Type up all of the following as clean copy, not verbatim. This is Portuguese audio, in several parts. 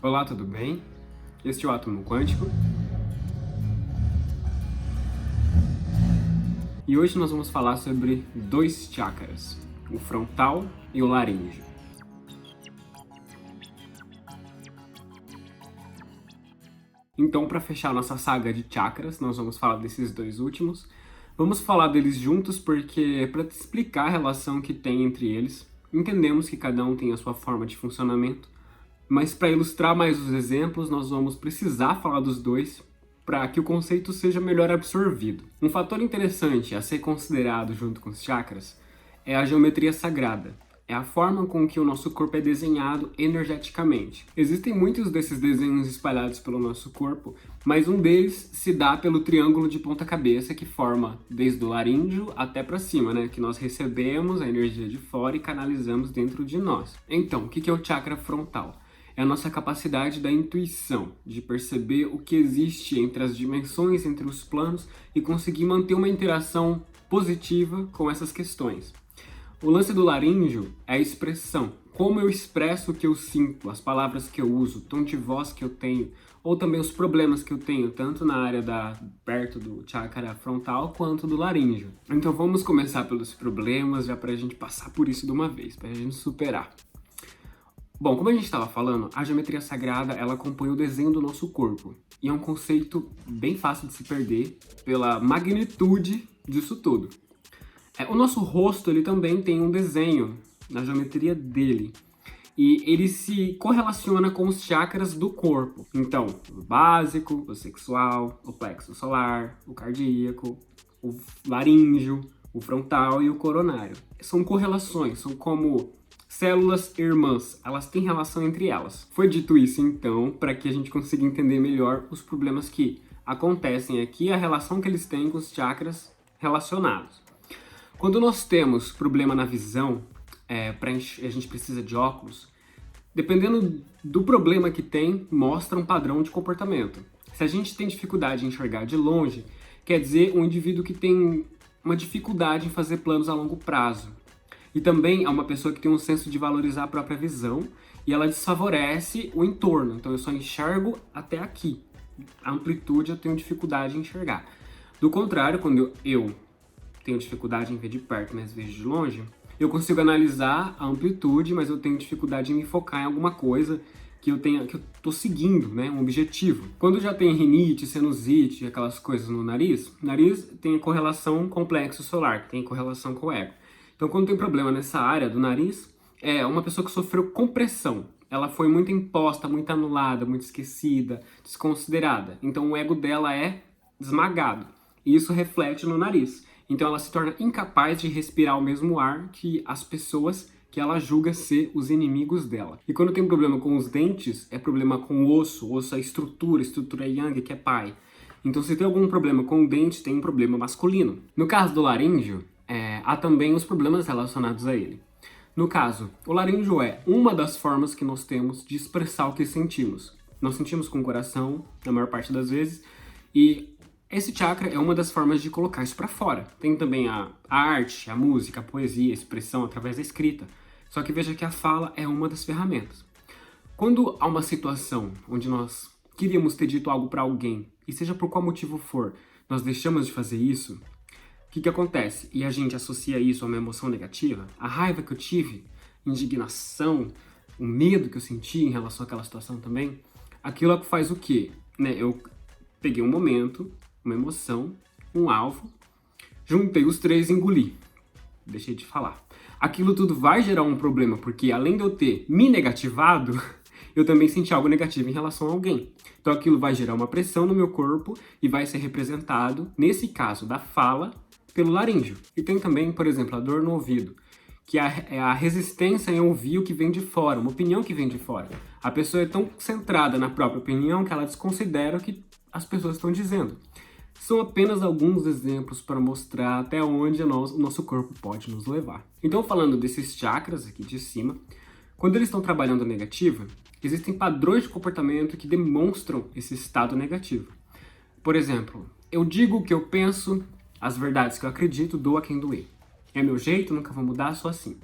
Olá, tudo bem? Este é o Átomo Quântico. E hoje nós vamos falar sobre dois chakras, o frontal e o laríngeo. Então, para fechar nossa saga de chakras, nós vamos falar desses dois últimos. Vamos falar deles juntos porque, para te explicar a relação que tem entre eles, entendemos que cada um tem a sua forma de funcionamento, mas para ilustrar mais os exemplos, nós vamos precisar falar dos dois para que o conceito seja melhor absorvido. Um fator interessante a ser considerado junto com os chakras é a geometria sagrada. É a forma com que o nosso corpo é desenhado energeticamente. Existem muitos desses desenhos espalhados pelo nosso corpo, mas um deles se dá pelo triângulo de ponta cabeça que forma desde o laríngeo até para cima, né? Que nós recebemos a energia de fora e canalizamos dentro de nós. Então, o que é o chakra frontal? É a nossa capacidade da intuição, de perceber o que existe entre as dimensões, entre os planos e conseguir manter uma interação positiva com essas questões. O lance do laríngeo é a expressão, como eu expresso o que eu sinto, as palavras que eu uso, o tom de voz que eu tenho, ou também os problemas que eu tenho, tanto na área perto do chakra frontal quanto do laríngeo. Então vamos começar pelos problemas, já para a gente passar por isso de uma vez, para a gente superar. Bom, como a gente estava falando, a geometria sagrada ela acompanha o desenho do nosso corpo. E é um conceito bem fácil de se perder pela magnitude disso tudo. O nosso rosto ele também tem um desenho na geometria dele. E ele se correlaciona com os chakras do corpo. Então, o básico, o sexual, o plexo solar, o cardíaco, o laríngeo, o frontal e o coronário. São correlações, são como células irmãs, elas têm relação entre elas. Foi dito isso, então, para que a gente consiga entender melhor os problemas que acontecem aqui, a relação que eles têm com os chakras relacionados. Quando nós temos problema na visão, a gente precisa de óculos, dependendo do problema que tem, mostra um padrão de comportamento. Se a gente tem dificuldade em enxergar de longe, quer dizer um indivíduo que tem uma dificuldade em fazer planos a longo prazo. E também é uma pessoa que tem um senso de valorizar a própria visão e ela desfavorece o entorno. Então eu só enxergo até aqui. A amplitude eu tenho dificuldade em enxergar. Do contrário, quando eu tenho dificuldade em ver de perto, mas vejo de longe, eu consigo analisar a amplitude, mas eu tenho dificuldade em me focar em alguma coisa que eu tô seguindo, né, um objetivo. Quando já tem rinite, sinusite, aquelas coisas no nariz tem correlação com o plexo solar, que tem correlação com o ego. Então, quando tem problema nessa área do nariz, é uma pessoa que sofreu compressão. Ela foi muito imposta, muito anulada, muito esquecida, desconsiderada. Então, o ego dela é esmagado. E isso reflete no nariz. Então, ela se torna incapaz de respirar o mesmo ar que as pessoas que ela julga ser os inimigos dela. E quando tem problema com os dentes, é problema com o osso é estrutura yang, que é pai. Então, se tem algum problema com o dente, tem um problema masculino. No caso do laríngeo, há também os problemas relacionados a ele. No caso, o laríngeo é uma das formas que nós temos de expressar o que sentimos. Nós sentimos com o coração, na maior parte das vezes, e esse chakra é uma das formas de colocar isso para fora. Tem também a arte, a música, a poesia, a expressão através da escrita. Só que veja que a fala é uma das ferramentas. Quando há uma situação onde nós queríamos ter dito algo para alguém, e seja por qual motivo for, nós deixamos de fazer isso, o que acontece? E a gente associa isso a uma emoção negativa, a raiva que eu tive, indignação, o medo que eu senti em relação àquela situação também, aquilo faz o quê? Eu peguei um momento, uma emoção, um alvo, juntei os três e engoli. Deixei de falar. Aquilo tudo vai gerar um problema, porque além de eu ter me negativado, eu também senti algo negativo em relação a alguém. Então aquilo vai gerar uma pressão no meu corpo e vai ser representado, nesse caso da fala, pelo laríngeo. E tem também, por exemplo, a dor no ouvido, que é a resistência em ouvir o que vem de fora, uma opinião que vem de fora. A pessoa é tão centrada na própria opinião que ela desconsidera o que as pessoas estão dizendo. São apenas alguns exemplos para mostrar até onde o nosso corpo pode nos levar. Então, falando desses chakras aqui de cima, quando eles estão trabalhando negativo, existem padrões de comportamento que demonstram esse estado negativo. Por exemplo, eu digo o que eu penso, as verdades que eu acredito, dou a quem doer. É meu jeito, nunca vou mudar, sou assim.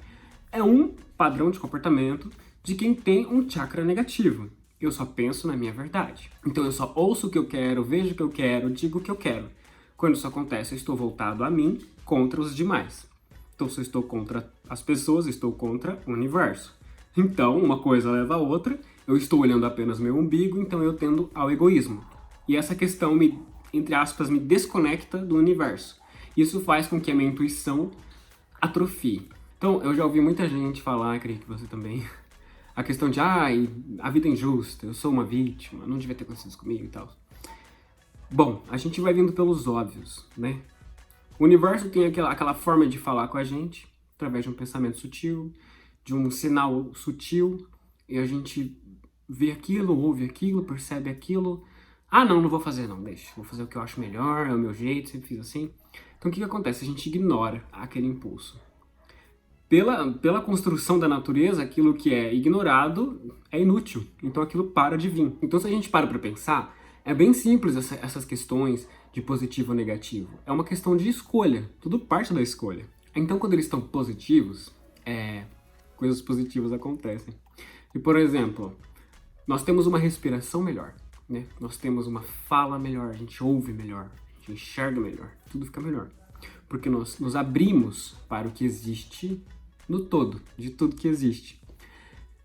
É um padrão de comportamento de quem tem um chakra negativo. Eu só penso na minha verdade. Então eu só ouço o que eu quero, vejo o que eu quero, digo o que eu quero. Quando isso acontece, eu estou voltado a mim contra os demais. Então se eu estou contra as pessoas, eu estou contra o universo. Então uma coisa leva a outra, eu estou olhando apenas meu umbigo, então eu tendo ao egoísmo. E essa questão entre aspas, me desconecta do universo. Isso faz com que a minha intuição atrofie. Então, eu já ouvi muita gente falar, creio que você também, a questão de, a vida é injusta, eu sou uma vítima, não devia ter acontecido isso comigo e tal. Bom, a gente vai vindo pelos óbvios, né? O universo tem aquela forma de falar com a gente, através de um pensamento sutil, de um sinal sutil, e a gente vê aquilo, ouve aquilo, percebe aquilo. Não vou fazer não, deixa. Vou fazer o que eu acho melhor, é o meu jeito, sempre fiz assim. Então o que acontece? A gente ignora aquele impulso. Pela construção da natureza, aquilo que é ignorado é inútil. Então aquilo para de vir. Então se a gente para pensar, é bem simples essas questões de positivo ou negativo. É uma questão de escolha. Tudo parte da escolha. Então quando eles estão positivos, coisas positivas acontecem. E por exemplo, nós temos uma respiração melhor, né? Nós temos uma fala melhor, a gente ouve melhor, a gente enxerga melhor, tudo fica melhor. Porque nós nos abrimos para o que existe no todo, de tudo que existe.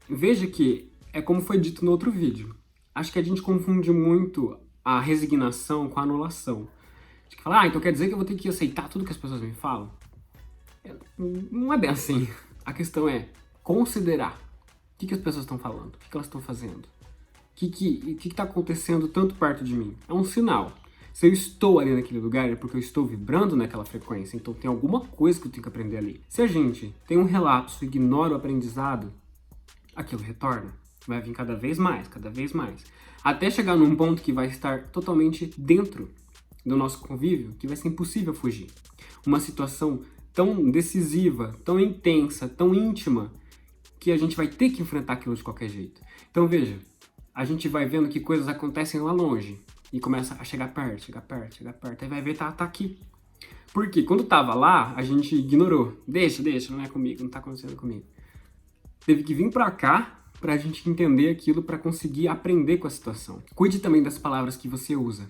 Veja que é como foi dito no outro vídeo. Acho que a gente confunde muito a resignação com a anulação. A gente fala, então quer dizer que eu vou ter que aceitar tudo que as pessoas me falam? Não é bem assim. A questão é considerar o que as pessoas estão falando, o que elas estão fazendo. O que está acontecendo tanto perto de mim? É um sinal. Se eu estou ali naquele lugar é porque eu estou vibrando naquela frequência, então tem alguma coisa que eu tenho que aprender ali. Se a gente tem um relapso e ignora o aprendizado, aquilo retorna. Vai vir cada vez mais, até chegar num ponto que vai estar totalmente dentro do nosso convívio, que vai ser impossível fugir. Uma situação tão decisiva, tão intensa, tão íntima, que a gente vai ter que enfrentar aquilo de qualquer jeito. Então veja, a gente vai vendo que coisas acontecem lá longe e começa a chegar perto, aí vai ver, tá aqui. Porque quando tava lá, a gente ignorou. Deixa, não é comigo, não tá acontecendo comigo. Teve que vir pra cá pra gente entender aquilo, pra conseguir aprender com a situação. Cuide também das palavras que você usa.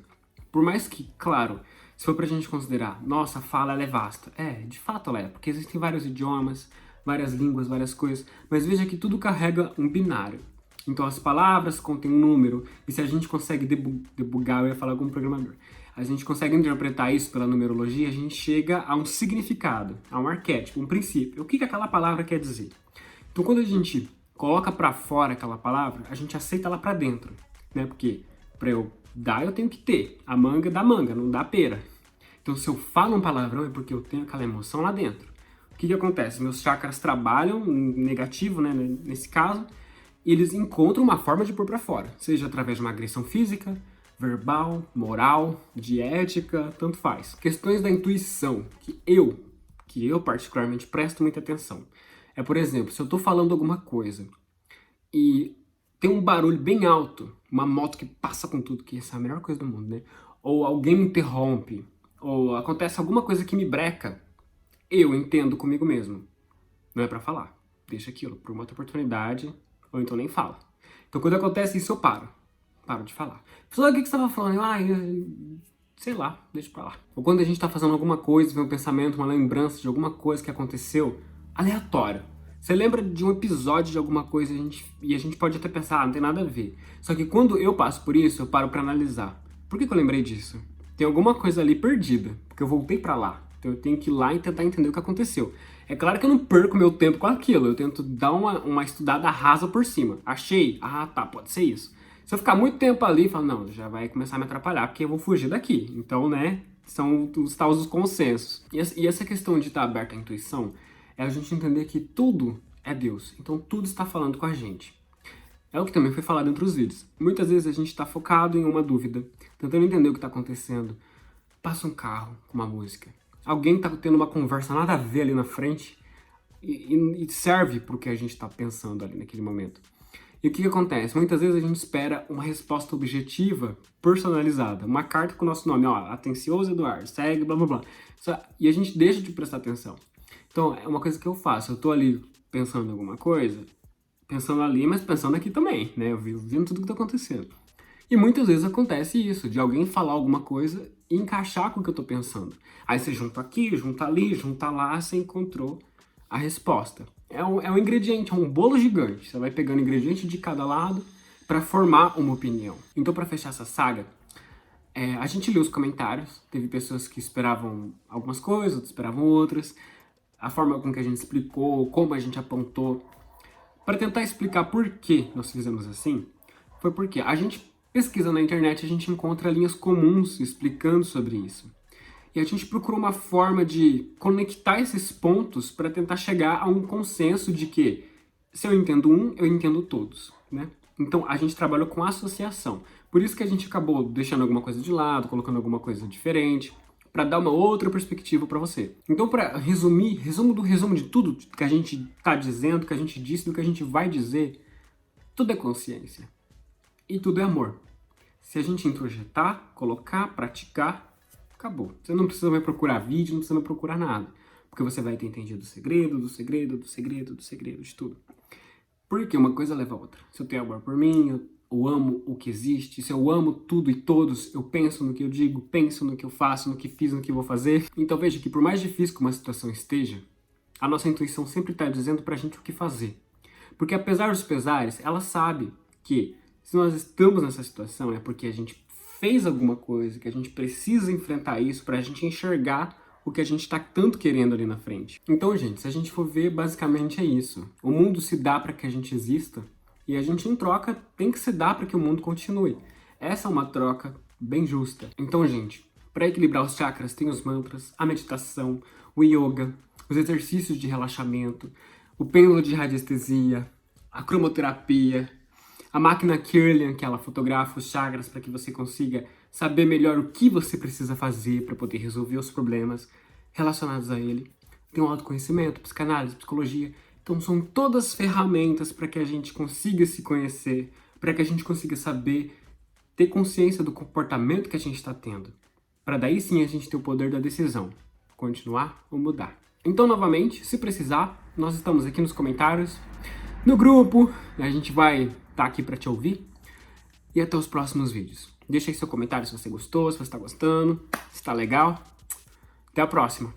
Por mais que, claro, se for pra gente considerar, nossa, a fala ela é vasta. De fato ela é, porque existem vários idiomas, várias línguas, várias coisas, mas veja que tudo carrega um binário. Então as palavras contêm um número, e se a gente consegue debugar, eu ia falar como programador, a gente consegue interpretar isso pela numerologia, a gente chega a um significado, a um arquétipo, um princípio. O que aquela palavra quer dizer? Então quando a gente coloca pra fora aquela palavra, a gente aceita ela pra dentro, né? Porque pra eu dar, eu tenho que ter. A manga dá manga, não dá pera. Então se eu falo um palavrão é porque eu tenho aquela emoção lá dentro. O que acontece? Meus chakras trabalham negativo, né, nesse caso, e eles encontram uma forma de pôr pra fora, seja através de uma agressão física, verbal, moral, de ética, tanto faz. Questões da intuição, que eu particularmente presto muita atenção. Por exemplo, se eu tô falando alguma coisa e tem um barulho bem alto, uma moto que passa com tudo, que essa é a melhor coisa do mundo, né? Ou alguém me interrompe, ou acontece alguma coisa que me breca, eu entendo comigo mesmo. Não é pra falar. Deixa aquilo pra uma outra oportunidade, ou então nem fala. Então quando acontece isso, eu paro de falar. Pessoal, o que você tava falando? Sei lá, deixa pra lá. Ou quando a gente tá fazendo alguma coisa, vem um pensamento, uma lembrança de alguma coisa que aconteceu, aleatório. Você lembra de um episódio de alguma coisa e a gente pode até pensar, não tem nada a ver. Só que quando eu passo por isso, eu paro pra analisar. Por que eu lembrei disso? Tem alguma coisa ali perdida, porque eu voltei pra lá. Então eu tenho que ir lá e tentar entender o que aconteceu. É claro que eu não perco meu tempo com aquilo, eu tento dar uma estudada rasa por cima. Achei? Tá, pode ser isso. Se eu ficar muito tempo ali, eu falo, não, já vai começar a me atrapalhar, porque eu vou fugir daqui. Então, né, são os tais dos consensos. E essa questão de estar aberto à intuição é a gente entender que tudo é Deus. Então, tudo está falando com a gente. É o que também foi falado entre os vídeos. Muitas vezes a gente está focado em uma dúvida, tentando entender o que está acontecendo. Passa um carro com uma música. Alguém está tendo uma conversa nada a ver ali na frente e serve para o que a gente está pensando ali naquele momento. E o que acontece? Muitas vezes a gente espera uma resposta objetiva, personalizada. Uma carta com o nosso nome, atencioso Eduardo, segue, blá blá blá. E a gente deixa de prestar atenção. Então, é uma coisa que eu faço. Eu tô ali pensando em alguma coisa, pensando ali, mas pensando aqui também, né? Eu vendo tudo que tá acontecendo. E muitas vezes acontece isso, de alguém falar alguma coisa e encaixar com o que eu tô pensando. Aí você junta aqui, junta ali, junta lá, você encontrou a resposta. É um ingrediente, é um bolo gigante. Você vai pegando ingrediente de cada lado para formar uma opinião. Então, para fechar essa saga, a gente leu os comentários, teve pessoas que esperavam algumas coisas, outras esperavam outras. A forma com que a gente explicou, como a gente apontou, para tentar explicar por que nós fizemos assim, foi porque a gente pesquisa na internet, a gente encontra linhas comuns explicando sobre isso. E a gente procurou uma forma de conectar esses pontos para tentar chegar a um consenso de que se eu entendo um, eu entendo todos, né? Então a gente trabalhou com associação. Por isso que a gente acabou deixando alguma coisa de lado, colocando alguma coisa diferente, para dar uma outra perspectiva para você. Então, para resumir, resumo de tudo que a gente está dizendo, que a gente disse, do que a gente vai dizer, tudo é consciência. E tudo é amor. Se a gente introjetar, colocar, praticar, acabou. Você não precisa mais procurar vídeo, não precisa mais procurar nada. Porque você vai ter entendido o segredo, do segredo, do segredo, do segredo, de tudo. Porque uma coisa leva a outra. Se eu tenho amor por mim, eu amo o que existe. Se eu amo tudo e todos, eu penso no que eu digo, penso no que eu faço, no que fiz, no que vou fazer. Então veja que por mais difícil que uma situação esteja, a nossa intuição sempre está dizendo pra gente o que fazer. Porque apesar dos pesares, ela sabe que se nós estamos nessa situação é porque a gente fez alguma coisa, que a gente precisa enfrentar isso pra gente enxergar o que a gente tá tanto querendo ali na frente. Então, gente, se a gente for ver, basicamente é isso. O mundo se dá para que a gente exista e a gente, em troca, tem que se dar para que o mundo continue. Essa é uma troca bem justa. Então, gente, para equilibrar os chakras, tem os mantras, a meditação, o yoga, os exercícios de relaxamento, o pêndulo de radiestesia, a cromoterapia, a máquina Kirlian, que ela fotografa os chakras para que você consiga saber melhor o que você precisa fazer para poder resolver os problemas relacionados a ele. Tem o autoconhecimento, psicanálise, psicologia. Então são todas ferramentas para que a gente consiga se conhecer, para que a gente consiga saber, ter consciência do comportamento que a gente está tendo. Para daí sim a gente ter o poder da decisão, continuar ou mudar. Então, novamente, se precisar, nós estamos aqui nos comentários, no grupo, a gente vai estar aqui para te ouvir. E até os próximos vídeos. Deixa aí seu comentário se você gostou, se você está gostando, se está legal. Até a próxima!